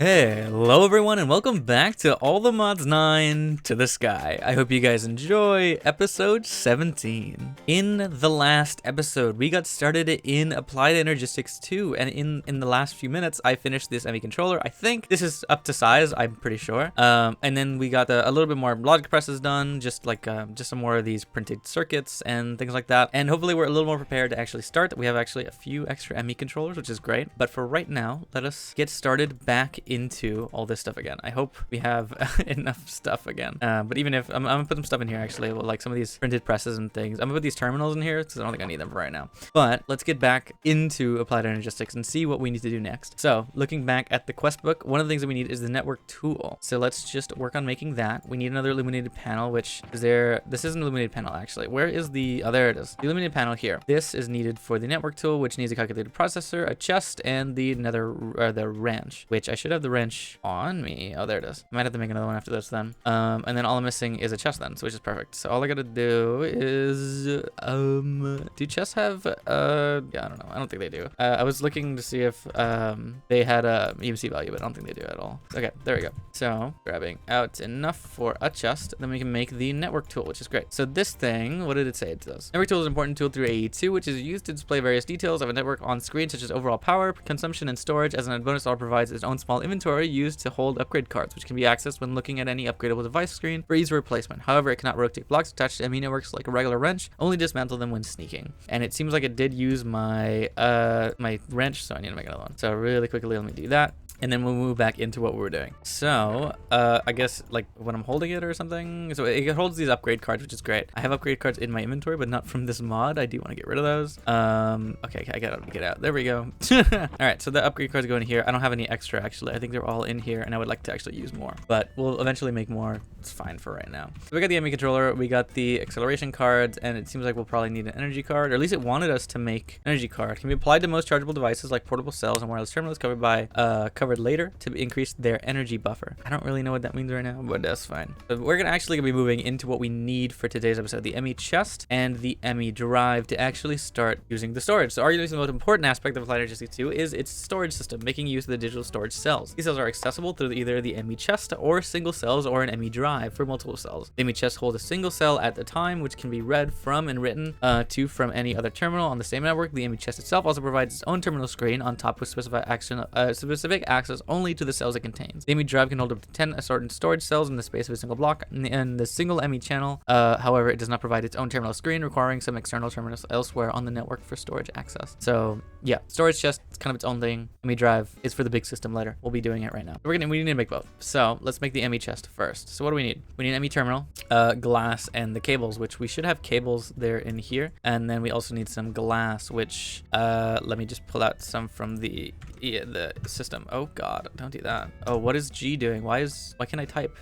Hello everyone and welcome back to All the Mods 9 to the Sky. I hope you guys enjoy episode 17. In the last episode, we got started in Applied Energistics 2, and in the last few minutes, I finished this ME controller. I think this is up to size, I'm pretty sure. And then we got a little bit more logic presses done, just some more of these printed circuits and things like that. And hopefully we're a little more prepared to actually start. We have actually a few extra ME controllers, which is great. But for right now, let us get started back into all this stuff again. I hope we have enough stuff again. But even if I'm gonna put some stuff in here actually, like some of these printed presses and things. I'm gonna put these terminals in here because I don't think I need them for right now. But let's get back into Applied Energistics and see what we need to do next. So looking back at the quest book, one of the things that we need is the network tool. So let's just work on making that. We need another illuminated panel, which is there. This is an illuminated panel actually. Where is the, oh there it is. The illuminated panel here. This is needed for the network tool, which needs a calculated processor, a chest, and the the wrench, which I should have the wrench on me. Oh, there it is. I might have to make another one after this then. And then all I'm missing is a chest then, so which is perfect. So all I gotta do is, do chests have, yeah, I don't know. I don't think they do. I was looking to see if, they had a EMC value, but I don't think they do at all. Okay, there we go. So grabbing out enough for a chest, then we can make the network tool, which is great. So this thing, what did it say it does? Network tool is an important tool through AE2, which is used to display various details of a network on screen, such as overall power, consumption, and storage. As an added bonus, it provides its own small inventory used to hold upgrade cards, which can be accessed when looking at any upgradable device screen for ease of replacement. However, it cannot rotate blocks attached to ME networks like a regular wrench, only dismantle them when sneaking. And it seems like it did use my my wrench, so I need to make another one. So really quickly, let me do that. And then we'll move back into what we were doing. So, I guess, like, when I'm holding it or something. So, it holds these upgrade cards, which is great. I have upgrade cards in my inventory, but not from this mod. I do want to get rid of those. Okay, I gotta get out. There we go. Alright, so the upgrade cards go in here. I don't have any extra, actually. I think they're all in here, and I would like to actually use more. But we'll eventually make more. It's fine for right now. So, we got the ME controller. We got the acceleration cards, and it seems like we'll probably need an energy card. Or at least it wanted us to make an energy card. It can be applied to most chargeable devices like portable cells and wireless terminals covered later to increase their energy buffer. I don't really know what that means right now, but that's fine. So we're actually gonna be moving into what we need for today's episode: the ME chest and the ME drive to actually start using the storage. So arguably the most important aspect of Applied Energistics 2 is its storage system, making use of the digital storage cells. These cells are accessible through either the ME chest or single cells or an ME drive for multiple cells. The ME chest holds a single cell at a time, which can be read from and written to from any other terminal on the same network. The ME chest itself also provides its own terminal screen on top with specific access only to the cells it contains. The ME drive can hold up to 10 assorted storage cells in the space of a single block, and the single ME channel, however, it does not provide its own terminal screen, requiring some external terminals elsewhere on the network for storage access. So yeah, storage chest is kind of its own thing. ME drive is for the big system later. We'll be doing it right now. We need to make both. So let's make the ME chest first. So what do we need? We need an ME terminal, glass, and the cables, which we should have cables there in here. And then we also need some glass, which let me just pull out some from the system. Oh god, don't do that. Oh, what is G doing? Why can't I type?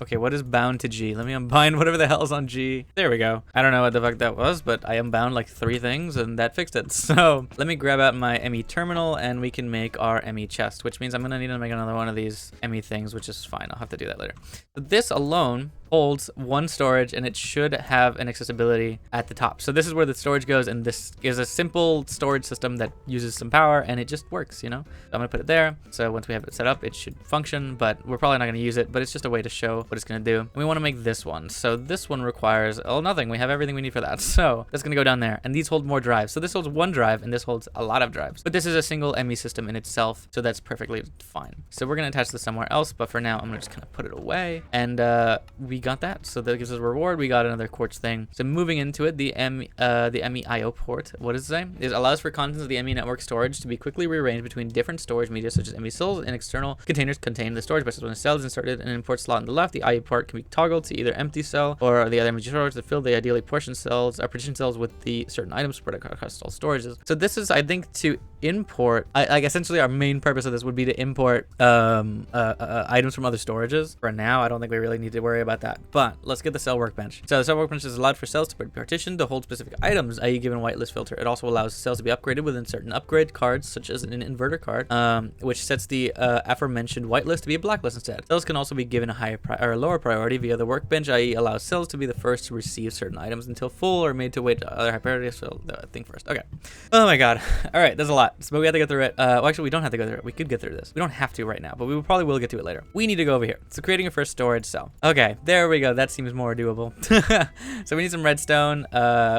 Okay, what is bound to G? Let me unbind whatever the hell's on G. There we go. I don't know what the fuck that was, but I unbound like 3 things and that fixed it. So let me grab out my ME terminal and we can make our ME chest, which means I'm gonna need to make another one of these ME things, which is fine. I'll have to do that later. So this alone holds 1 storage, and it should have an accessibility at the top. So this is where the storage goes, and this is a simple storage system that uses some power, and it just works, you know? So I'm gonna put it there. So once we have it set up, it should function, but we're probably not gonna use it, but it's just a way to show what it's gonna do. And we wanna make this one. So this one requires, oh, nothing. We have everything we need for that. So that's gonna go down there, and these hold more drives. So this holds 1 drive, and this holds a lot of drives. But this is a single ME system in itself, so that's perfectly fine. So we're gonna attach this somewhere else, but for now, I'm gonna just kind of put it away, and we got that. So that gives us a reward. We got another quartz thing. So moving into it, the ME IO port, what does it say? It allows for contents of the ME network storage to be quickly rearranged between different storage media, such as ME cells, and external containers contain the storage buses. When a cell is inserted in an import slot on the left, the IO port can be toggled to either empty cell or the other ME storage to fill the ideally partition cells with the certain items spread across all storages. So this is, I think, to import, like essentially our main purpose of this would be to import items from other storages. For now, I don't think we really need to worry about that, but let's get the cell workbench. So the cell workbench is allowed for cells to be partitioned to hold specific items, i.e. given a whitelist filter. It also allows cells to be upgraded within certain upgrade cards, such as an inverter card, which sets the aforementioned whitelist to be a blacklist instead. Cells can also be given a higher or lower priority via the workbench, i.e. allows cells to be the first to receive certain items until full or made to wait other high priority. So the thing first. Okay. Oh my god. All right, there's a lot. lot, but we have to get through it. Well, actually, we don't have to go through it. We could get through this. We don't have to right now, but we probably will get to it later. We need to go over here. So creating a first storage cell. Okay, there we go. That seems more doable. So we need some redstone.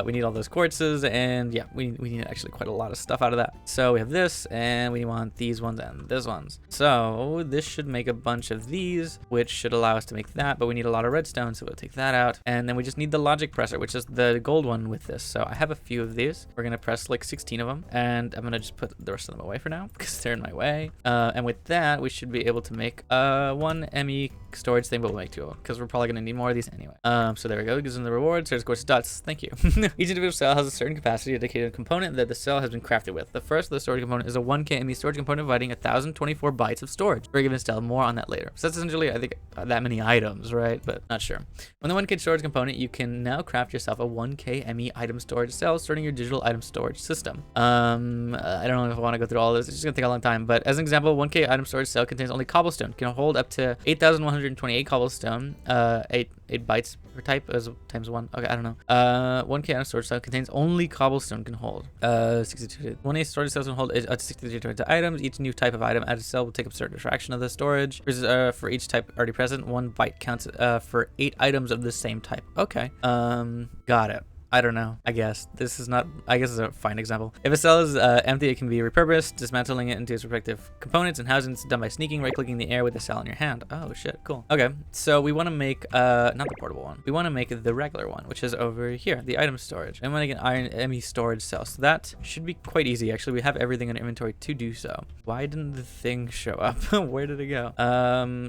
We need all those quartzes, and yeah, we need actually quite a lot of stuff out of that. So we have this, and we want these ones and this ones. So this should make a bunch of these, which should allow us to make that, but we need a lot of redstone, so we'll take that out. And then we just need the logic presser, which is the gold one with this. So I have a few of these. We're gonna press like 16 of them, and I'm gonna just put the rest of them away for now because they're in my way. And with that, we should be able to make one ME storage thing, but we'll make two of them because we're probably gonna need more of these anyway. So there we go. It gives them the rewards. Here's quartz dots. Thank you. Each individual cell has a certain capacity dedicated component that the cell has been crafted with. The first of the storage component is a 1K ME storage component providing 1024 bytes of storage for a given cell. More on that later. So that's essentially, I think, that many items, right? But not sure. On the 1K storage component, you can now craft yourself a 1K ME item storage cell, starting your digital item storage system. I don't know if I want to go through all this. It's just gonna take a long time. But as an example, 1K item storage cell contains only cobblestone. Can hold up to 8,128 cobblestone. 8 bytes per type as times 1. Okay, I don't know. 1K item storage cell contains only cobblestone can hold. 62. 1A storage cells can hold 62 items. Each new type of item added cell will take up a certain fraction of the storage. For each type already present, 1 byte counts for 8 items of the same type. Okay. Got it. I don't know. I guess this is not, I guess it's a fine example. If a cell is empty, it can be repurposed, dismantling it into its respective components and housings done by sneaking, right-clicking the air with the cell in your hand. Oh shit, cool. Okay, so we want to make, not the portable one. We want to make the regular one, which is over here, the item storage. And want to get iron ME storage cell. So that should be quite easy. Actually, we have everything in our inventory to do so. Why didn't the thing show up? Where did it go?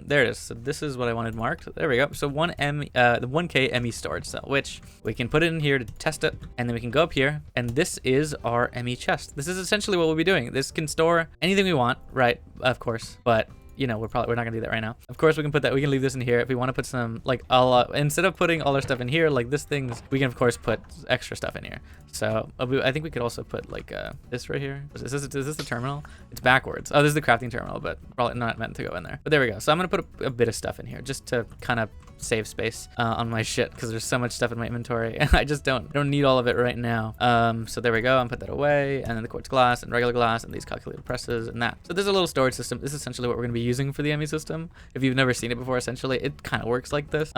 There it is. So this is what I wanted marked. There we go. So the 1K ME storage cell, which we can put it in here to test it, and then we can go up here, and this is our ME chest. This is essentially what we'll be doing. This can store anything we want, right? Of course, but you know, we're not gonna do that right now. Of course, we can put that. We can leave this in here if we want to put some, like, instead of putting all our stuff in here, like this things, we can of course put extra stuff in here. So I think we could also put like this right here. Is this the terminal? It's backwards. Oh, this is the crafting terminal, but probably not meant to go in there. But there we go. So I'm gonna put a bit of stuff in here just to kind of save space on my shit because there's so much stuff in my inventory and I just don't need all of it right now. So there we go. I'm put that away, and then the quartz glass and regular glass and these calculator presses and that. So there's a little storage system. This is essentially what we're gonna be using for the ME system. If you've never seen it before, essentially it kind of works like this.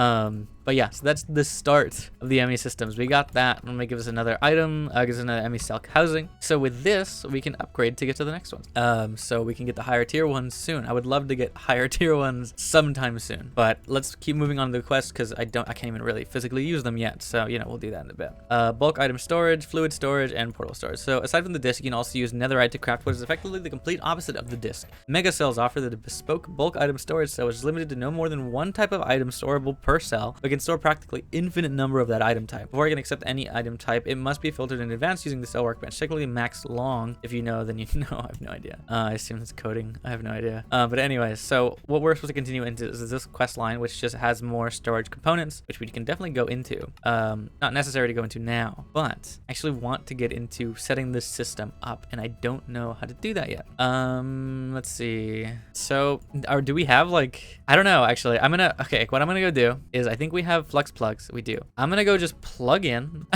But yeah, so that's the start of the ME systems. We got that. I'm gonna give us another item, gives us another ME cell housing. So with this, we can upgrade to get to the next one. So we can get the higher tier ones soon. I would love to get higher tier ones sometime soon, but let's keep moving on to the quest because I can't even really physically use them yet. So, you know, we'll do that in a bit. Bulk item storage, fluid storage, and portal storage. So aside from the disc, you can also use netherite to craft what is effectively the complete opposite of the disc. Mega cells offer the bespoke bulk item storage cell, which is limited to no more than one type of item storable per cell, but can store practically infinite number of that item type. Before I can accept any item type, it must be filtered in advance using the cell workbench. Technically max long. If you know, then you know. I have no idea. I assume it's coding. I have no idea. But anyways, so what we're supposed to continue into is this quest line, which just has more storage components, which we can definitely go into. Not necessary to go into now, but I actually want to get into setting this system up, and I don't know how to do that yet. Let's see. So, do we have like, I don't know, actually. Okay, what I'm gonna go do is, I think we have flux plugs. We do. I'm gonna go just plug in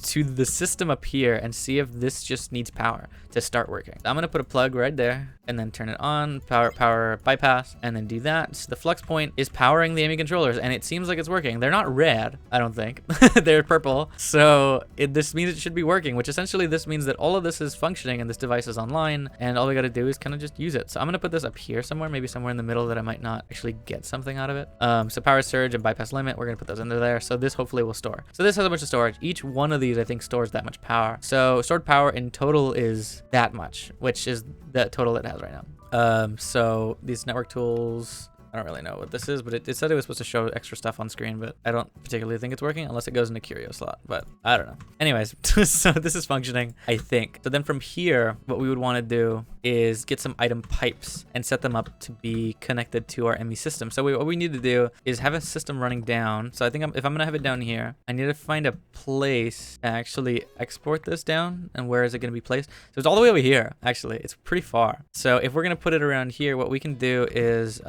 to the system up here and see if this just needs power to start working. I'm gonna put a plug right there and then turn it on, power bypass, and then do that. So the flux point is powering the ME controllers, and it seems like it's working. They're not red, I don't think. They're purple. So this means it should be working, which essentially this means that all of this is functioning and this device is online, and all we gotta do is kind of just use it. So I'm gonna put this up here somewhere, maybe somewhere in the middle that I might not actually get something out of it. So power surge and bypass limit, we're gonna put those under there. So this hopefully will store. So this has a bunch of storage. Each one of these, I think, stores that much power. So stored power in total is that much, which is the total it has right now. So these network tools, I don't really know what this is, but it said it was supposed to show extra stuff on screen, but I don't particularly think it's working unless it goes into curio slot, but I don't know. Anyways, so this is functioning, I think. So then from here, what we would want to do is get some item pipes and set them up to be connected to our ME system. So what we need to do is have a system running down. So I think if I'm gonna have it down here, I need to find a place to actually export this down. And where is it gonna be placed? So it's all the way over here, actually. It's pretty far. So if we're gonna put it around here, what we can do is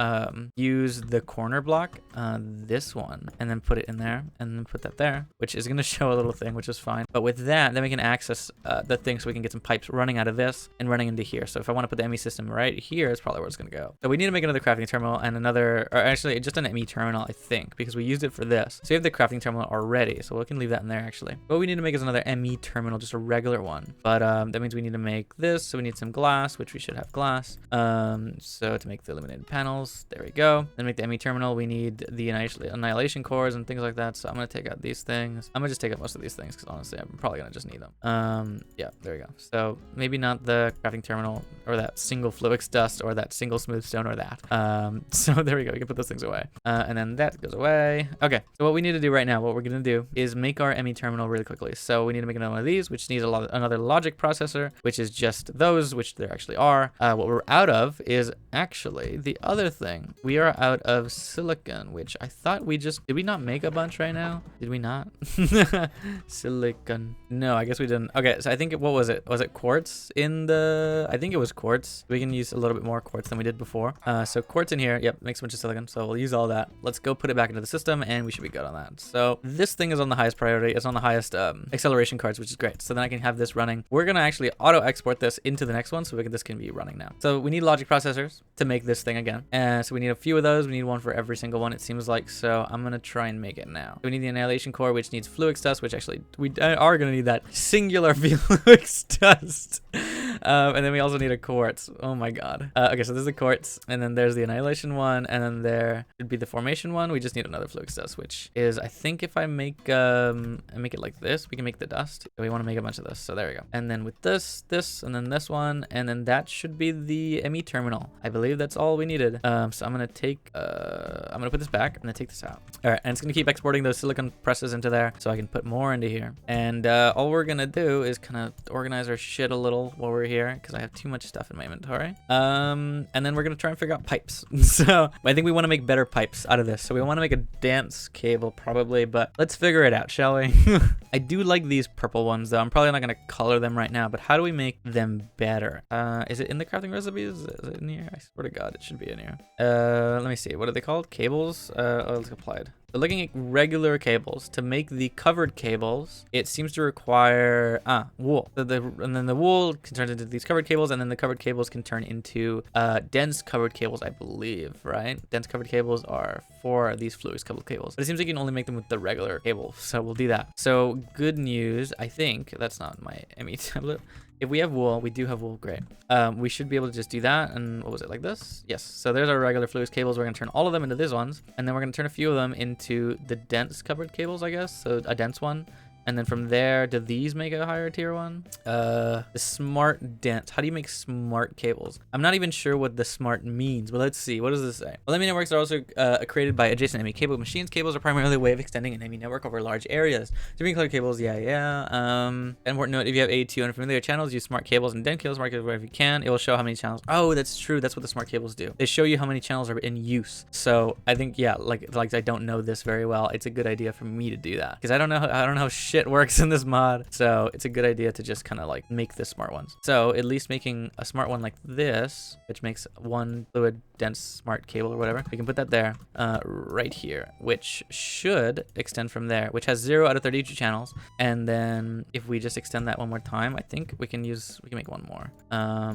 use the corner block, this one, and then put it in there, and then put that there, which is going to show a little thing, which is fine. But with that, then we can access the thing, so we can get some pipes running out of this and running into here. So if I want to put the ME system right here, it's probably where it's going to go. So we need to make another crafting terminal and another, or actually just an ME terminal, I think, because we used it for this. So we have the crafting terminal already, so we can leave that in there actually. What we need to make is another ME terminal, just a regular one. But that means we need to make this, so we need some glass, which we should have glass. So to make the illuminated panels, there we go. Then make the ME terminal, we need the annihilation cores and things like that. So I'm gonna take out these things. I'm gonna just take out most of these things because honestly, I'm probably gonna just need them. Yeah, there we go. So maybe not the crafting terminal or that single Fluix dust or that single smooth stone or that. So there we go. We can put those things away. And then that goes away. Okay. So what we need to do right now, what we're gonna do is make our ME terminal really quickly. So we need to make another one of these, which needs another logic processor, which is just those, which there actually are. What we're out of is actually the other thing. We are out of silicon, which I thought we just, did we not make a bunch right now? Did we not? Silicon. No, I guess we didn't. Okay, so I think, what was it? Was it quartz in the, I think it was quartz. We can use a little bit more quartz than we did before. So quartz in here, yep, makes a bunch of silicon. So we'll use all that. Let's go put it back into the system and we should be good on that. So this thing is on the highest priority. It's on the highest acceleration cards, which is great. So then I can have this running. We're gonna actually auto export this into the next one, so this can be running now. So we need logic processors to make this thing again. And so we need a few of those. We need one for every single one, it seems like. So I'm gonna try and make it now. We need the annihilation core, which needs Fluix dust, which actually we are gonna need that singular Fluix dust. And then we also need a quartz. Oh my god. Okay, so there's the quartz, and then there's the annihilation one, and then there should be the formation one. We just need another Fluix dust, which is, I think if I make it like this, we can make the dust. We want to make a bunch of this, so there we go. And then with this, and then this one, and then that should be the ME terminal. I believe that's all we needed. So I'm gonna take, I'm gonna put this back, and then take this out. All right, and it's gonna keep exporting those silicon presses into there, so I can put more into here. And all we're gonna do is kind of organize our shit a little while we're here, because I have too much stuff in my inventory. And then we're gonna try and figure out pipes. So I think we want to make better pipes out of this. So we want to make a dense cable probably, but let's figure it out, shall we? I do like these purple ones though. I'm probably not gonna color them right now, but how do we make them better? Is it in the crafting recipes? Is it in here? I swear to God, it should be in here. Let me see. What are they called? Cables? Oh, it's applied. So looking at regular cables, to make the covered cables, it seems to require wool. And then the wool can turn into these covered cables, and then the covered cables can turn into dense covered cables, I believe, right? Dense covered cables are for these Fluix covered cables. But it seems like you can only make them with the regular cable, so we'll do that. So good news, I think, that's not my ME tablet. If we have wool, we do have wool, great. We should be able to just do that, and what was it, like this? Yes, so there's our regular Fluix cables. We're gonna turn all of them into these ones, and then we're gonna turn a few of them into the dense covered cables, I guess, so a dense one. And then from there, do these make a higher tier one? The smart dense. How do you make smart cables? I'm not even sure what the smart means, but let's see. What does this say? Well, ME networks are also created by adjacent ME cable machines. Cables are primarily a way of extending an ME network over large areas. To be clear, cables, yeah. Important note, if you have AE2 unfamiliar channels, use smart cables and dense cables, smart cables wherever you can. It will show how many channels. Oh, that's true. That's what the smart cables do. They show you how many channels are in use. So I think, yeah, like I don't know this very well. It's a good idea for me to do that, because I don't know how shit works in this mod, so it's a good idea to just kind of like make the smart ones. So at least making a smart one like this, which makes one fluid dense smart cable or whatever, we can put that there, right here, which should extend from there, which has 0 out of 32 channels. And then if we just extend that one more time, I think we can make one more,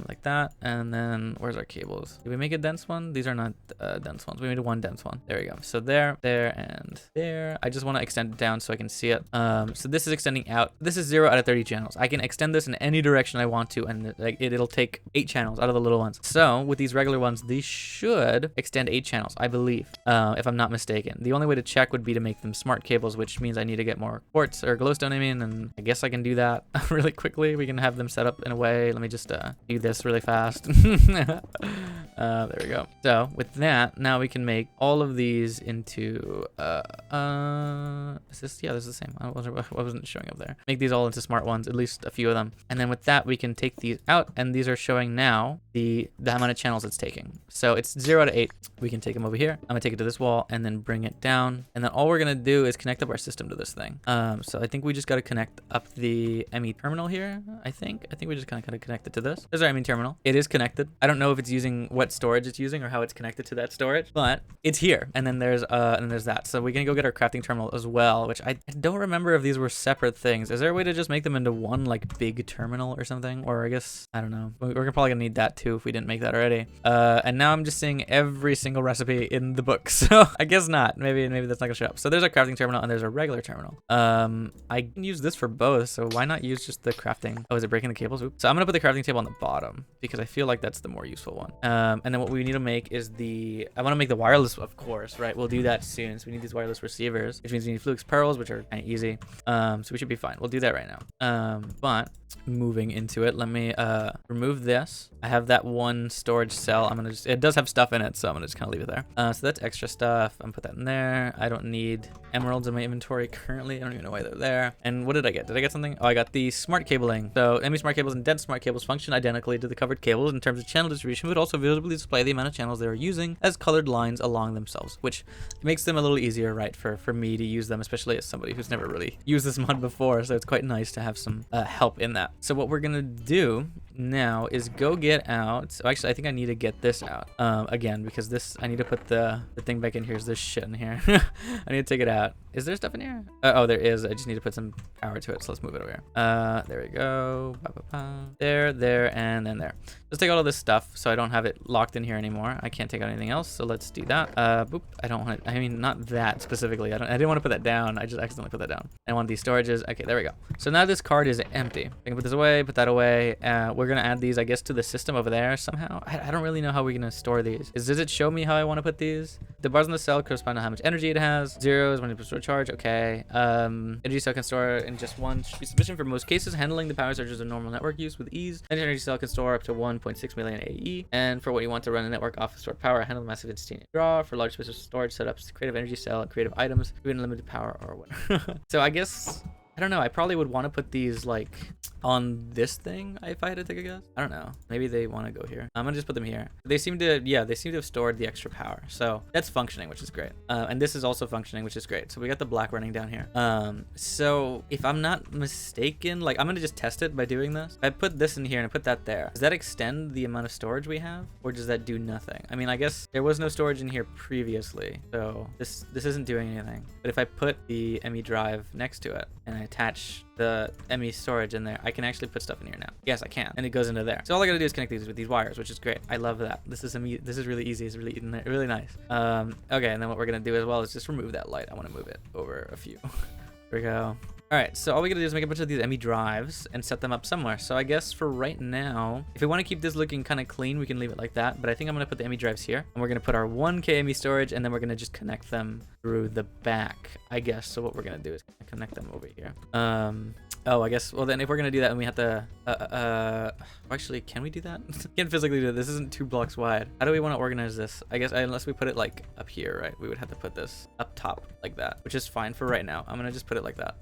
like that. And then where's our cables? Did we make a dense one? These are not dense ones. We made one dense one. There we go. So there, and there. I just want to extend it down so I can see it. So this is extending out. This is 0 out of 30 channels. I can extend this in any direction I want to, and like it'll take 8 channels out of the little ones. So with these regular ones, these should extend 8 channels, I believe, if I'm not mistaken. The only way to check would be to make them smart cables, which means I need to get more quartz or glowstone, I mean, and I guess I can do that really quickly. We can have them set up in a way. Let me just do this really fast. There we go. So with that, now we can make all of these into is this, yeah, this is the same. I wasn't showing up there. Make these all into smart ones, at least a few of them. And then with that, we can take these out, and these are showing now the amount of channels it's taking. So it's 0 out of 8. We can take them over here. I'm gonna take it to this wall and then bring it down. And then all we're gonna do is connect up our system to this thing. So I think we just gotta connect up the ME terminal here. I think we just kind of connect it to this. There's our ME terminal. It is connected. I don't know if it's using what what storage it's using or how it's connected to that storage, but it's here. And then there's that. So we can go get our crafting terminal as well, which I don't remember if these were separate things. Is there a way to just make them into one like big terminal or something? Or I guess, I don't know. We're probably gonna need that too if we didn't make that already. And now I'm just seeing every single recipe in the book. So I guess not. Maybe that's not gonna show up. So there's a crafting terminal and there's a regular terminal. I can use this for both. So why not use just the crafting? Oh, is it breaking the cables? Oops. So I'm gonna put the crafting table on the bottom because I feel like that's the more useful one. And then what we need to make is I want to make the wireless, of course, right? We'll do that soon. So we need these wireless receivers, which means we need Fluke's pearls, which are kind of easy. So we should be fine. We'll do that right now. But moving into it, let me remove this. I have that one storage cell. It does have stuff in it, so I'm gonna just kind of leave it there. So that's extra stuff. I'm gonna put that in there. I don't need emeralds in my inventory currently. I don't even know why they're there. And what did I get? Did I get something? Oh, I got the smart cabling. So ME smart cables and dense smart cables function identically to the covered cables in terms of channel distribution, but also visibly display the amount of channels they are using as colored lines along themselves, which makes them a little easier, right, for me to use them, especially as somebody who's never really used this mod before. So it's quite nice to have some help in that. So what we're gonna do now is go get out. So actually, I think I need to get this out again, because I need to put the thing back in here. Is this shit in here? I need to take it out. Is there stuff in here? Oh, there is. I just need to put some power to it. So let's move it over here. There we go. There, and then there. Let's take all of this stuff so I don't have it locked in here anymore. I can't take out anything else, so let's do that. Boop. I don't want it. I mean, not that specifically. I didn't want to put that down. I just accidentally put that down. I want these storages. Okay, there we go. So now this card is empty. I can put this away, put that away. We're gonna add these, I guess, to the system over there somehow. I don't really know how we're gonna store these. Does it show me how I want to put these? The bars on the cell correspond to how much energy it has. 0 is when you store charge. Okay. Energy cell can store in just one. Should be sufficient for most cases. Handling the power surges of normal network use with ease. An energy cell can store up to 1.6 million AE. And for what you want to run a network off of stored power, handle massive instantaneous draw. For large spaces of storage setups, creative energy cell, and creative items, even limited power or whatever. So I guess, I don't know. I probably would want to put these like on this thing if I had to take a guess. I don't know. Maybe they want to go here. I'm gonna just put them here. They seem to have stored the extra power. So that's functioning, which is great. And this is also functioning, which is great. So we got the black running down here. So if I'm not mistaken, like I'm gonna just test it by doing this. If I put this in here and I put that there, does that extend the amount of storage we have, or does that do nothing? I mean, I guess there was no storage in here previously, so this isn't doing anything. But if I put the ME drive next to it and I attach the ME storage in there, I can actually put stuff in here now. Yes, I can, and it goes into there. So all I gotta do is connect these with these wires, which is great. I love that. This is really easy. It's really nice. Okay, and then what we're gonna do as well is just remove that light. I want to move it over a few. There we go. All right, so all we gotta do is make a bunch of these ME drives and set them up somewhere. So I guess for right now, if we want to keep this looking kind of clean, we can leave it like that. But I think I'm gonna put the ME drives here, and we're gonna put our 1K ME storage, and then we're gonna just connect them through the back, I guess. So what we're gonna do is connect them over here. Oh, I guess, well then if we're gonna do that, then we have to, actually, can we do that? Can't physically do it. This isn't 2 blocks wide. How do we want to organize this? I guess, unless we put it like up here, right? We would have to put this up top like that, which is fine for right now. I'm gonna just put it like that.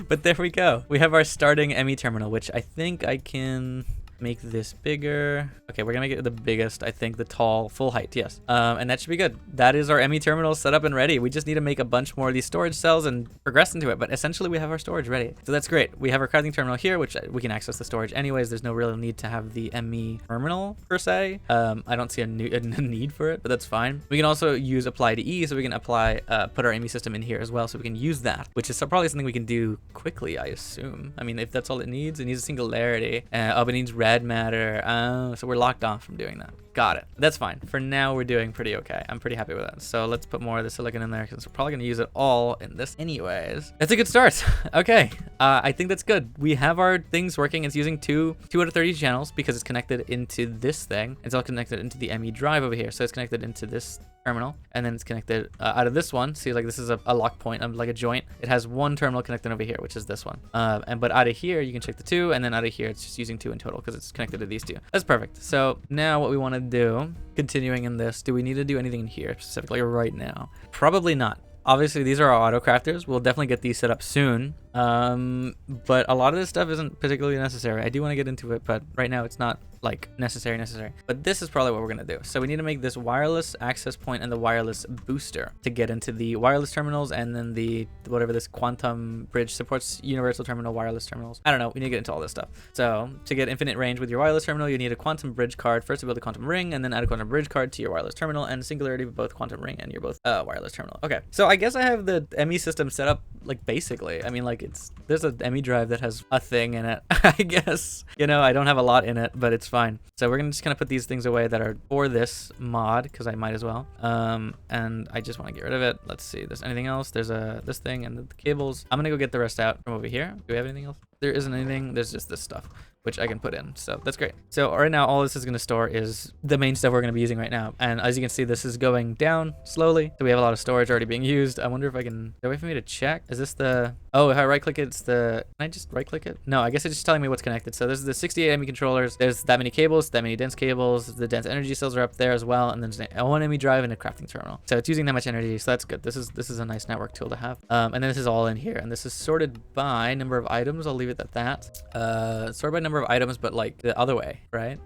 But there we go. We have our starting ME terminal, which I think I can make this bigger. Okay, we're gonna make it the biggest, I think, the tall, full height, yes. And that should be good. That is our ME terminal set up and ready. We just need to make a bunch more of these storage cells and progress into it, but essentially we have our storage ready. So that's great. We have our crafting terminal here, which we can access the storage anyways. There's no real need to have the ME terminal per se. I don't see a need for it, but that's fine. We can also use apply to E, so we can apply, put our ME system in here as well, so we can use that, which is probably something we can do quickly, I assume. I mean, if that's all it needs a singularity. Oh, it needs red matter. So we're locked off from doing that. Got it. That's fine. For now, we're doing pretty okay. I'm pretty happy with that. So let's put more of the silicon in there because we're probably going to use it all in this anyways. That's a good start. Okay. I think that's good. We have our things working. It's using 2 out of 30 channels because it's connected into this thing. It's all connected into the ME drive over here. So it's connected into this terminal, and then it's connected out of this one. See, like this is a lock point, like a joint. It has one terminal connected over here, which is this one. But out of here, you can check the 2, and then out of here, it's just using 2 in total because it's connected to these 2. That's perfect. So now what we want to do, continuing in this, do we need to do anything in here specifically right now? Probably not. Obviously, these are our auto crafters. We'll definitely get these set up soon. But a lot of this stuff isn't particularly necessary. I do want to get into it, but right now it's not like necessary. But this is probably what we're gonna do. So we need to make this wireless access point and the wireless booster to get into the wireless terminals, and then the whatever this quantum bridge supports universal terminal wireless terminals. I don't know. We need to get into all this stuff. So to get infinite range with your wireless terminal, you need a quantum bridge card first to build a quantum ring, and then add a quantum bridge card to your wireless terminal, and singularity with both quantum ring and your both wireless terminal. Okay, so I guess I have the ME system set up like basically. I mean, like there's a ME drive that has a thing in it. I guess, you know, I don't have a lot in it, but it's fine. So we're gonna just kind of put these things away that are for this mod, because I might as well. And I just want to get rid of it. Let's see, there's anything else? There's this thing and the cables. I'm gonna go get the rest out from over here. Do we have anything else? There isn't anything. There's just this stuff, which I can put in. So that's great. So right now, all this is going to store is the main stuff we're going to be using right now. And as you can see, this is going down slowly. So we have a lot of storage already being used. I wonder if I can, is there a way for me to check? Is this the, oh, if I right click it, it's the, can I just right click it? No, I guess it's just telling me what's connected. So this is the 68 ME controllers. There's that many cables, that many dense cables. The dense energy cells are up there as well. And then there's a 1 ME drive and a crafting terminal. So it's using that much energy. So that's good. This is a nice network tool to have. And then this is all in here. And this is sorted by number of items. I'll leave it at that. Sorted by number of items, but like the other way, right?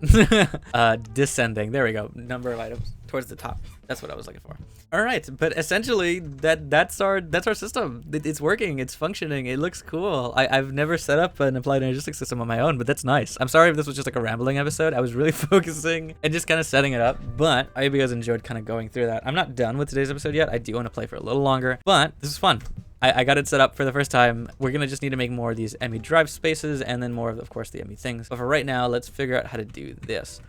Descending. There we go. Number of items towards the top. That's what I was looking for. All right, but essentially that's our system. It's working. It's functioning. It looks cool. I've never set up an applied energistics system on my own, but that's nice. I'm sorry if this was just like a rambling episode. I was really focusing and just kind of setting it up, but I hope you guys enjoyed kind of going through that. I'm not done with today's episode yet. I do want to play for a little longer, but this is fun. I got it set up for the first time. We're gonna just need to make more of these ME drive spaces, and then more of course, the ME things. But for right now, let's figure out how to do this,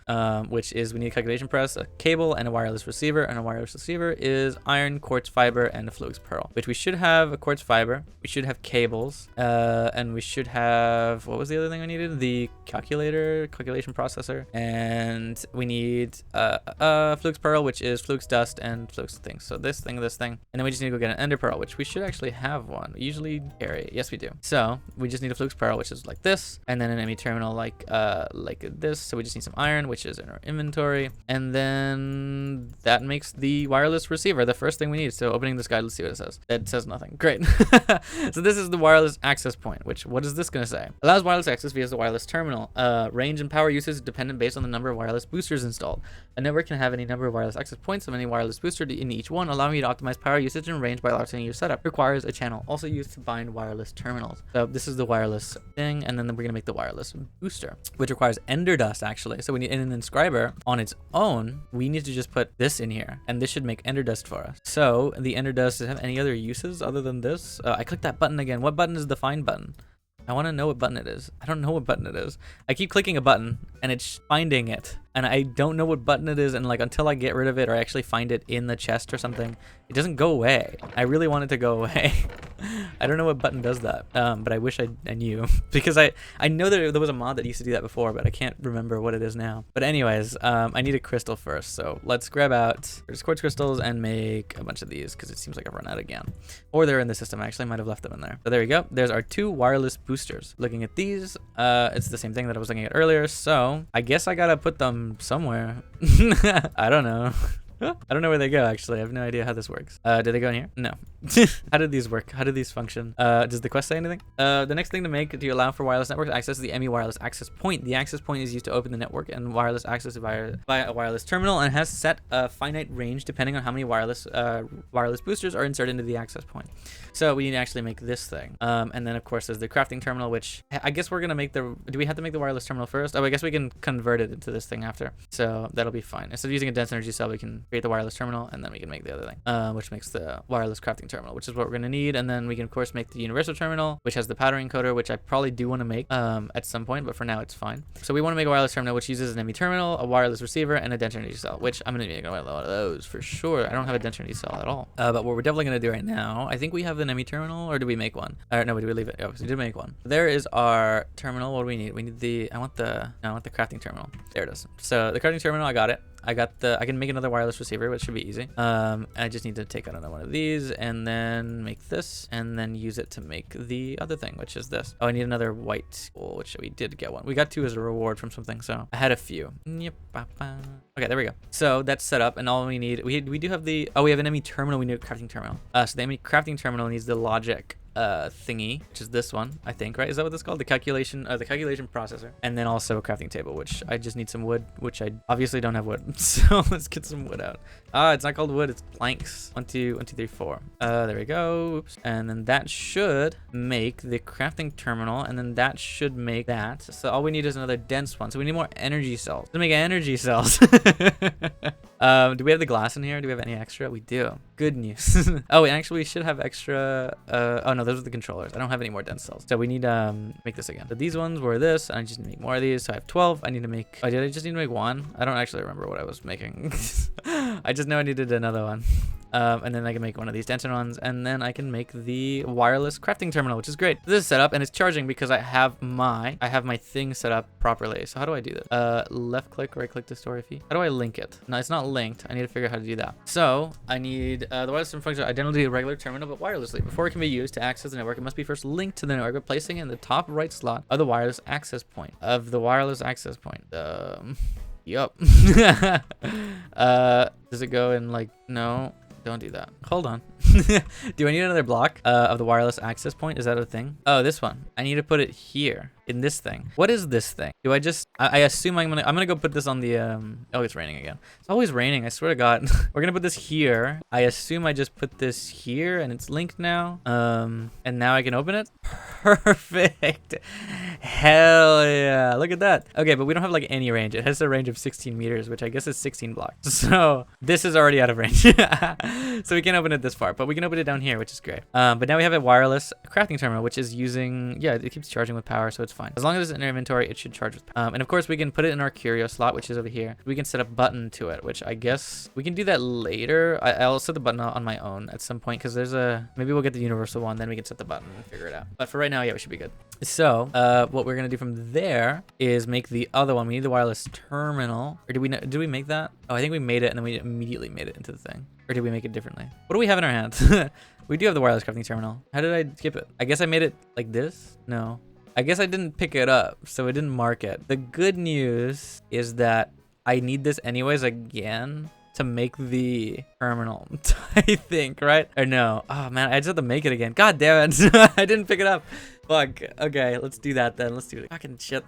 which is we need a calculation press, a cable, and a wireless receiver. And a wireless receiver is iron, quartz fiber, and a Flux pearl, which we should have a quartz fiber. We should have cables, and we should have, what was the other thing I needed? The calculation processor, and we need Flux pearl, which is Flux dust and Flux things. So this thing, and then we just need to go get an ender pearl, which we should actually have one. We usually carry. Yes, we do. So we just need a Flux pearl, which is like this, and then an ME terminal like this. So we just need some iron, which is in our inventory, and then that makes the wireless receiver the first thing we need. So opening this guide, let's see what it says. It says nothing. Great. So this is the wireless access point, which what is this going to say? Allows wireless access via the wireless terminal. Range and power usage is dependent based on the number of wireless boosters installed. A network can have any number of wireless access points of any wireless booster in each one, allowing you to optimize power usage and range by altering your setup. Requires a channel, also used to bind wireless terminals. So this is the wireless thing, and then we're gonna make the wireless booster, which requires ender dust actually. So we need an inscriber on its own. We need to just put this in here, and this should make ender dust for us. So the ender dust, does it have any other uses other than this? I clicked that button again. What button is the find button? I want to know what button it is. I don't know what button it is. I keep clicking a button and it's finding it, and I don't know what button it is, and like until I get rid of it or I actually find it in the chest or something, it doesn't go away. I really want it to go away. I don't know what button does that, but I wish I knew because I know that there was a mod that used to do that before, but I can't remember what it is now. But anyways, I need a crystal first, so let's grab out quartz crystals and make a bunch of these because it seems like I've run out again, or they're in the system. I actually might have left them in there. So there we go. There's our 2 wireless boosters. Looking at these, it's the same thing that I was looking at earlier, so I guess I gotta put them somewhere. I don't know. I don't know where they go, actually. I have no idea how this works. Do they go in here? No. How did these work? How did these function? Does the quest say anything? The next thing to make to allow for wireless network access is the ME wireless access point. The access point is used to open the network and wireless access via a wireless terminal, and has set a finite range depending on how many wireless boosters are inserted into the access point. So we need to actually make this thing. And then of course there's the crafting terminal, which I guess we're gonna make do we have to make the wireless terminal first? Oh, I guess we can convert it into this thing after. So that'll be fine. Instead of using a dense energy cell, we can create the wireless terminal, and then we can make the other thing, which makes the wireless crafting terminal, which is what we're going to need. And then we can of course make the universal terminal, which has the powder encoder, which I probably do want to make at some point, but for now it's fine. So we want to make a wireless terminal which uses an ME terminal, a wireless receiver, and a dense energy cell, which I'm going to need a lot of those for sure. I don't have a dense energy cell at all, but what we're definitely going to do right now, I think we have an ME terminal, or do we make one? No, did we leave it? Oh, we did make one. There is our terminal. What do we need? We need the I want the crafting terminal. There it is. So the crafting terminal, I got it. I can make another wireless receiver, which should be easy. I just need to take out another one of these and then make this, and then use it to make the other thing, which is this. Oh, I need another white wool, which we did get one. We got 2 as a reward from something, so I had a few. Yep. Okay, there we go. So that's set up, and all we need, we do have the, we have an ME terminal. We need a crafting terminal. So the ME crafting terminal needs the logic thingy, which is this one, I think, right? Is that what this is called? The calculation processor. And then also a crafting table, which I just need some wood, which I obviously don't have wood. So let's get some wood out. It's not called wood, it's planks. 1, 2, 1, 2, 3, 4. There we go. Oops. And then that should make the crafting terminal, and then that should make that. So all we need is another dense one. So we need more energy cells to make energy cells. Do we have the glass in here? Do we have any extra? We do. Good news. Oh, and actually we should have extra. Oh no, those are the controllers. I don't have any more dense cells. So we need make this again. So these ones were this, and I just need to make more of these. So I have 12. I need to make. Oh, did I just need to make one? I don't actually remember what I was making. I just know I needed another one. And then I can make one of these denser ones, and then I can make the wireless crafting terminal, which is great. This is set up and it's charging because I have my thing set up properly. So how do I do this? Left click, right click to store a fee. How do I link it? No, it's not linked. I need to figure out how to do that. So I need the wireless function identically a regular terminal but wirelessly. Before it can be used to access the network, it must be first linked to the network by placing it in the top right slot of the wireless access point. Yup. Does it go in like, no? Don't do that. Hold on. Do I need another block of the wireless access point? Is that a thing? Oh, this one. I need to put it here in this thing. What is this thing? Do I just? I assume I'm gonna go put this on the. Oh, it's raining again. It's always raining. I swear to God. We're gonna put this here. I assume I just put this here and it's linked now. And now I can open it. Perfect. Hell yeah. Look at that. Okay, but we don't have like any range. It has a range of 16 meters, which I guess is 16 blocks. So this is already out of range. So we can't open it this far, but we can open it down here, which is great. But now we have a wireless crafting terminal, which is using, yeah, it keeps charging with power, so it's fine. As long as it's in our inventory, it should charge with power. And of course we can put it in our curio slot, which is over here. We can set a button to it, which I guess we can do that later. I'll set the button on my own at some point, because there's maybe we'll get the universal one, then we can set the button and figure it out. But for right now, yeah, we should be good. So what we're gonna do from there is make the other one. We need the wireless terminal, or did we make that? Oh, I think we made it and then we immediately made it into the thing. Or did we make it differently? What do we have in our hands? We do have the wireless crafting terminal. How did I skip it? I guess I made it like this? No. I guess I didn't pick it up, so it didn't mark it. The good news is that I need this anyways again to make the terminal, I think, right? Or no? Oh man, I just have to make it again. God damn it. I didn't pick it up. Fuck. Okay, let's do that then. Let's do it. Fucking shit.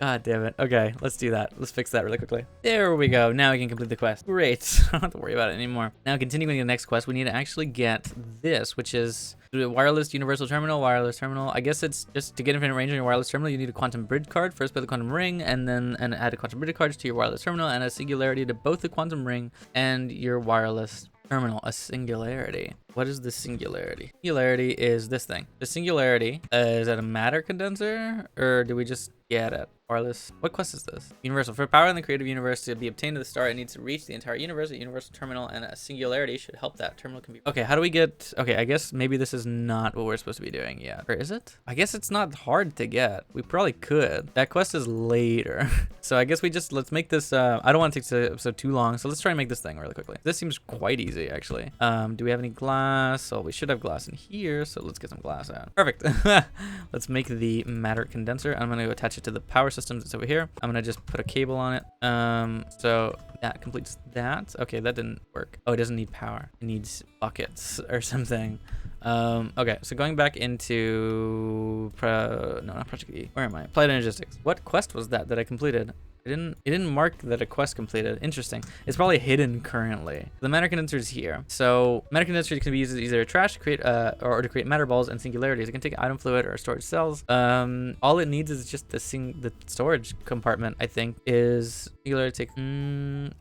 God damn it. Okay, let's do that. Let's fix that really quickly. There we go. Now we can complete the quest. Great. I don't have to worry about it anymore. Now, continuing the next quest, we need to actually get this, which is the wireless universal terminal, wireless terminal. I guess it's just to get infinite range on your wireless terminal, you need a quantum bridge card. First, put the quantum ring, and then add a quantum bridge card to your wireless terminal, and a singularity to both the quantum ring and your wireless terminal. A singularity. What is the singularity? Singularity is this thing. The singularity is that a matter condenser, or do we just get it? Wireless. What quest is this? Universal. For power in the creative universe to be obtained to the start, it needs to reach the entire universe. A universal terminal and a singularity should help that terminal can be. Okay, how do we get? Okay, I guess maybe this is not what we're supposed to be doing yet. Or is it? I guess it's not hard to get. We probably could. That quest is later. So I guess we just, let's make this, I don't want to take this episode too long, so let's try and make this thing really quickly. This seems quite easy, actually. Do we have any glass? So we should have glass in here, so let's get some glass out. Perfect. Let's make the matter condenser. I'm going to attach it to the power systems that's over here. I'm going to just put a cable on it. So that completes that. Okay, that didn't work. Oh, it doesn't need power. It needs buckets or something. Okay, so going back into no, not Project E. Where am I? Applied Energistics. What quest was that I completed? It didn't mark that a quest completed. Interesting. It's probably hidden currently. The matter condenser is here. So matter condenser can be used as either a trash to create or to create matter balls and singularities. It can take item fluid or storage cells. All it needs is just the storage compartment, I think, is singularity. In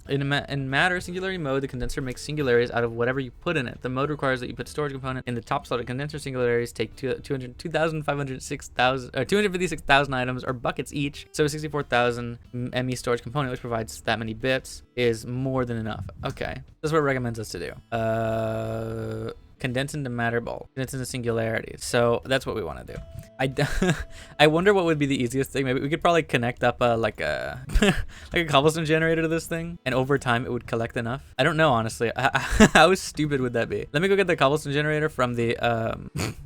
matter singularity mode, the condenser makes singularities out of whatever you put in it. The mode requires that you put storage component in the top slot of condenser. Singularities take 256,000 items or buckets each. So 64,000 ME storage component, which provides that many bits, is more than enough. Okay, that's what it recommends us to do. Condense into matter ball, condense into singularity. So that's what we want to do. I wonder what would be the easiest thing. Maybe we could probably connect up like a like a cobblestone generator to this thing, and over time it would collect enough. I don't know, honestly. How stupid would that be? Let me go get the cobblestone generator from the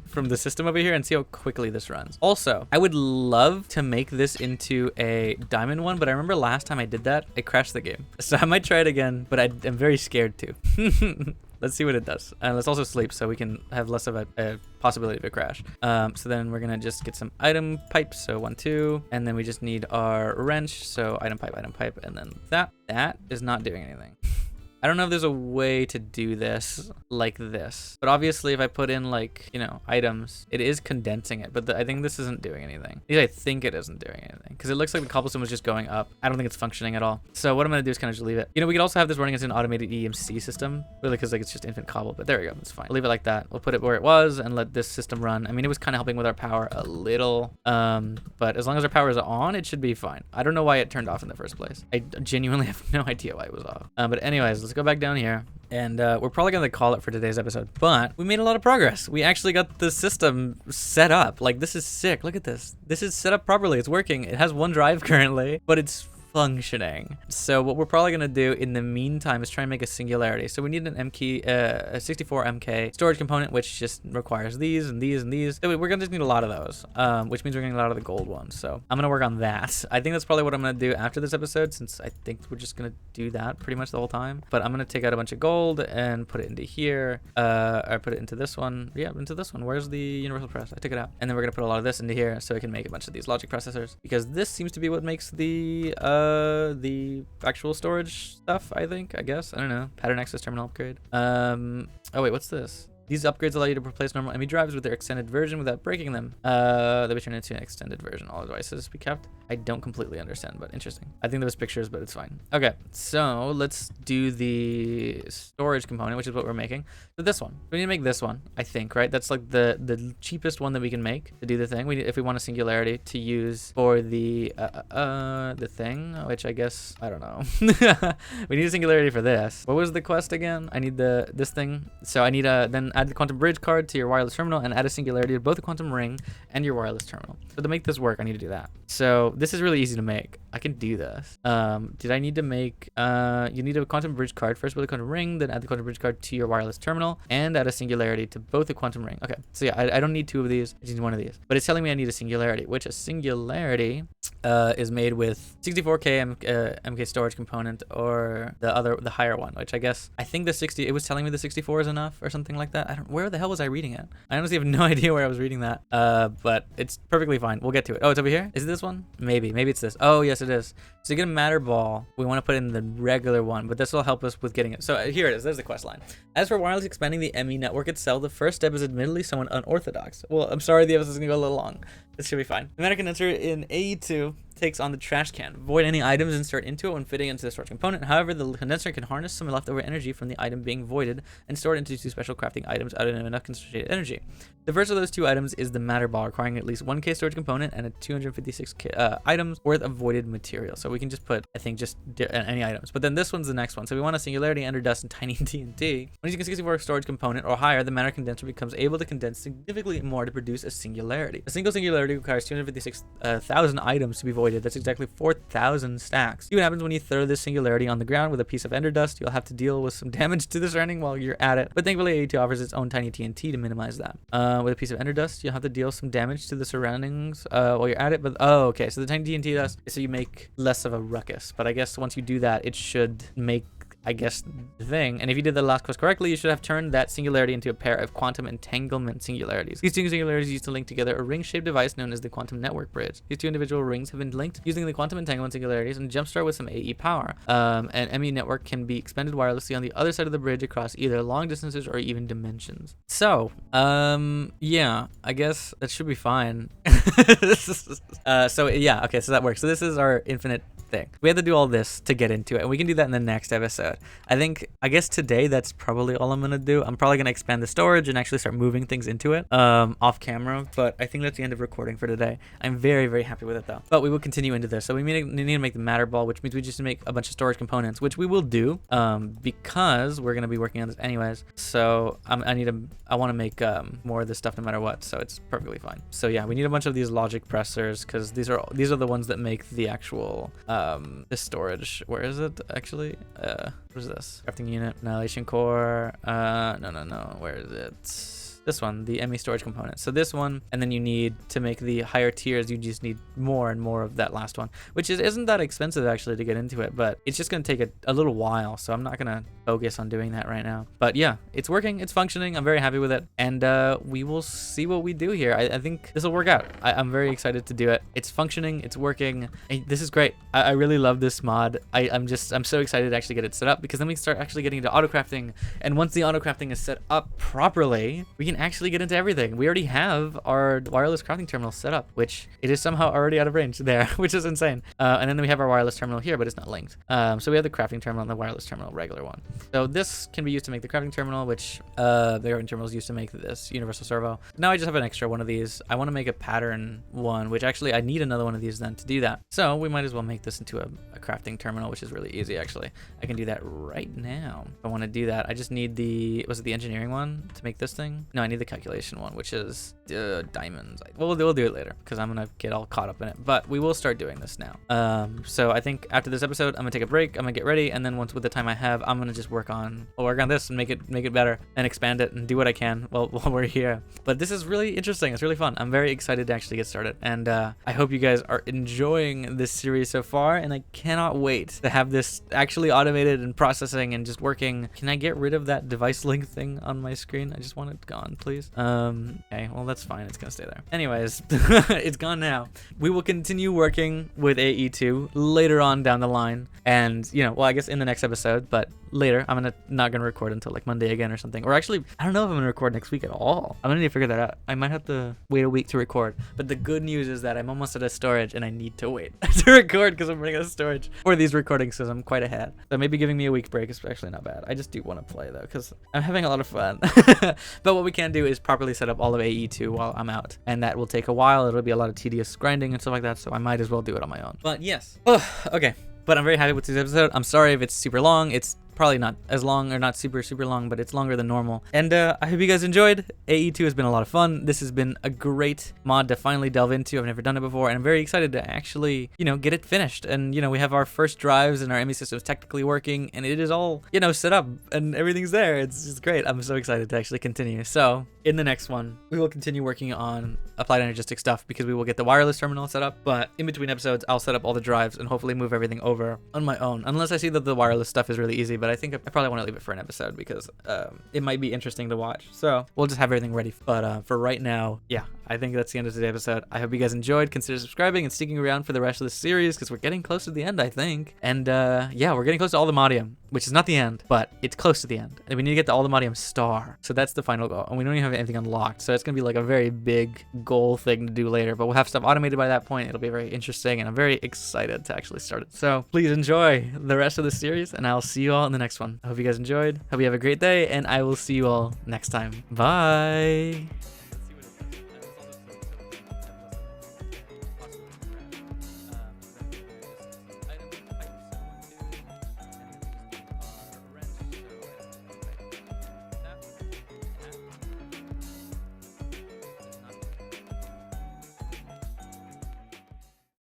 from the system over here and see how quickly this runs. Also, I would love to make this into a diamond one, but I remember last time I did that, it crashed the game. So I might try it again, but I'm very scared to. Let's see what it does. And let's also sleep so we can have less of a possibility of a crash. So then we're gonna just get some item pipes. So 1, 2, and then we just need our wrench. So item pipe, and then that is not doing anything. I don't know if there's a way to do this like this, but obviously if I put in like, you know, items, it is condensing it, but I think this isn't doing anything. At least I think it isn't doing anything because it looks like the cobblestone was just going up. I don't think it's functioning at all. So what I'm going to do is kind of just leave it. You know, we could also have this running as an automated EMC system, really, because like it's just infinite cobble, but there we go. It's fine. We'll leave it like that. We'll put it where it was and let this system run. I mean, it was kind of helping with our power a little, but as long as our power is on, it should be fine. I don't know why it turned off in the first place. I genuinely have no idea why it was off. But anyways, let's go back down here. And we're probably going to call it for today's episode, but we made a lot of progress. We actually got the system set up. Like, this is sick. Look at this. This is set up properly. It's working. It has one drive currently, but it's functioning. So what we're probably going to do in the meantime is try and make a singularity. So we need an a 64 MK storage component, which just requires these and these and these. So we're going to just need a lot of those, which means we're going to need a lot of the gold ones. So I'm going to work on that. I think that's probably what I'm going to do after this episode, since I think we're just going to do that pretty much the whole time. But I'm going to take out a bunch of gold and put it into here, or put it into this one. Yeah, into this one. Where's the universal press? I took it out. And then we're going to put a lot of this into here so we can make a bunch of these logic processors, because this seems to be what makes the actual storage stuff, I guess. I don't know. Pattern access terminal upgrade. Oh wait, what's this? These upgrades allow you to replace normal ME drives with their extended version without breaking them. They'll be turned into an extended version. All devices be kept. I don't completely understand, but interesting. I think there was pictures, but it's fine. Okay, so let's do the storage component, which is what we're making. So this one, we need to make this one, I think, right? That's like the cheapest one that we can make to do the thing. If we want a singularity to use for the thing, which I guess, I don't know. We need a singularity for this. What was the quest again? I need this thing. So I need then add the quantum bridge card to your wireless terminal and add a singularity to both the quantum ring and your wireless terminal. So to make this work, I need to do that. So this is really easy to make. I can do this. Did I need to make, you need a quantum bridge card first with a quantum ring, then add the quantum bridge card to your wireless terminal and add a singularity to both the quantum ring. Okay, so yeah, I don't need two of these. I just need one of these. But it's telling me I need a singularity, which a singularity is made with 64K MK storage component, or the higher one, which I think it was telling me the 64 is enough or something like that. Where the hell was I reading it? I honestly have no idea where I was reading that. But it's perfectly fine. We'll get to it. Oh, it's over here? Is it this one? Maybe it's this. Oh, yes, it is. So to get a matter ball, we want to put in the regular one, but this will help us with getting it. So here it is. There's the quest line. As for wireless expanding the ME network itself, the first step is admittedly somewhat unorthodox. Well, I'm sorry, the episode is going to go a little long. This should be fine. The matter condenser in AE2 takes on the trash can. Void any items insert into it when fitting into the storage component. However, the condenser can harness some leftover energy from the item being voided and store it into two special crafting items out of enough concentrated energy. The first of those two items is the matter ball, requiring at least 1K storage component and a 256K items worth of voided material. So we can just put, I think, just any items. But then this one's the next one. So we want a singularity, ender dust, and tiny TNT. When using a 64 storage component or higher, the matter condenser becomes able to condense significantly more to produce a singularity. A single singularity requires 256,000 items to be voided. That's exactly 4,000 stacks. See what happens when you throw this singularity on the ground with a piece of ender dust. You'll have to deal with some damage to the surrounding while you're at it. But thankfully, AE2 offers its own tiny TNT to minimize that. With a piece of ender dust, you'll have to deal some damage to the surroundings while you're at it. But oh, okay. So the tiny TNT dust is so you make less of a ruckus. But I guess once you do that, it should make, I guess, the thing. And if you did the last quest correctly, you should have turned that singularity into a pair of quantum entanglement singularities. These two singularities used to link together a ring-shaped device known as the quantum network bridge. These two individual rings have been linked using the quantum entanglement singularities and jumpstart with some AE power. An ME network can be expanded wirelessly on the other side of the bridge across either long distances or even dimensions. So, yeah, I guess that should be fine. So yeah, okay, so that works. So this is our infinite thing. We have to do all this to get into it, and we can do that in the next episode. I guess today that's probably all I'm gonna do. I'm probably gonna expand the storage and actually start moving things into it off camera, but I think that's the end of recording for today. I'm very, very happy with it though. But we will continue into this. So we need to make the matter ball, which means we just make a bunch of storage components, which we will do because we're gonna be working on this anyways. So I want to make more of this stuff no matter what, so it's perfectly fine. So yeah, we need a bunch of these logic pressers because these are the ones that make the actual the storage. Where is it actually? What is this? Crafting unit, annihilation core. No. Where is it? this one, the ME storage component. So this one, and then you need to make the higher tiers, you just need more and more of that last one, which isn't that expensive actually to get into it, but it's just going to take a little while. So I'm not going to focus on doing that right now. But yeah, it's working, it's functioning. I'm very happy with it. And we will see what we do here. I think this will work out. I'm very excited to do it. It's functioning, it's working. This is great. I really love this mod. I'm so excited to actually get it set up, because then we start actually getting into auto crafting. And once the auto crafting is set up properly, we can actually get into everything. We already have our wireless crafting terminal set up, which it is somehow already out of range there, which is insane. And then we have our wireless terminal here, but it's not linked. So we have the crafting terminal and the wireless terminal, regular one. So this can be used to make the crafting terminal, which the crafting terminal is used to make this universal servo. Now I just have an extra one of these. I want to make a pattern one, which actually I need another one of these then to do that. So we might as well make this into a crafting terminal, which is really easy actually. I can do that right now. If I want to do that, I just need was it the engineering one to make this thing? No, I need the calculation one, which is diamonds. Well, we'll do it later because I'm gonna get all caught up in it, but we will start doing this now. So I think after this episode, I'm gonna take a break, I'm gonna get ready, and then with the time I have, I'm gonna just work on this and make it better and expand it and do what I can while we're here. But this is really interesting. It's really fun. I'm very excited to actually get started, and I hope you guys are enjoying this series so far, and I cannot wait to have this actually automated and processing and just working. Can I get rid of that device link thing on my screen? I just want it gone, please. Okay, well, that's fine. It's gonna stay there. Anyways, it's gone now. We will continue working with AE2 later on down the line, and well, I guess in the next episode, but later. I'm not gonna record until like Monday again or something. Or actually, I don't know if I'm gonna record next week at all. I'm gonna need to figure that out. I might have to wait a week to record. But the good news is that I'm almost out of storage and I need to wait to record because I'm running out of storage for these recordings, because I'm quite ahead. So maybe giving me a week break is actually not bad. I just do want to play though, because I'm having a lot of fun. But what we can do is properly set up all of AE2 while I'm out, and that will take a while. It'll be a lot of tedious grinding and stuff like that, so I might as well do it on my own. But yes. Okay. But I'm very happy with this episode. I'm sorry if it's super long. It's probably not as long, or not super long, but it's longer than normal. And I hope you guys enjoyed. AE2 has been a lot of fun. This has been a great mod to finally delve into. I've never done it before, and I'm very excited to actually, get it finished. And, we have our first drives and our ME systems technically working, and it is all, set up and everything's there. It's just great. I'm so excited to actually continue. So in the next one, we will continue working on applied energistic stuff, because we will get the wireless terminal set up. But in between episodes, I'll set up all the drives and hopefully move everything over on my own, unless I see that the wireless stuff is really easy. But I think I probably want to leave it for an episode, because it might be interesting to watch. So we'll just have everything ready. But for right now, yeah, I think that's the end of today's episode. I hope you guys enjoyed. Consider subscribing and sticking around for the rest of the series, because we're getting close to the end, I think. And yeah, we're getting close to all the Modium, which is not the end, but it's close to the end. And we need to get the all the Modium star. So that's the final goal. And we don't even have anything unlocked. So it's going to be like a very big goal thing to do later. But we'll have stuff automated by that point. It'll be very interesting. And I'm very excited to actually start it. So please enjoy the rest of the series. And I'll see you all in the next one. I hope you guys enjoyed. Hope you have a great day. And I will see you all next time. Bye.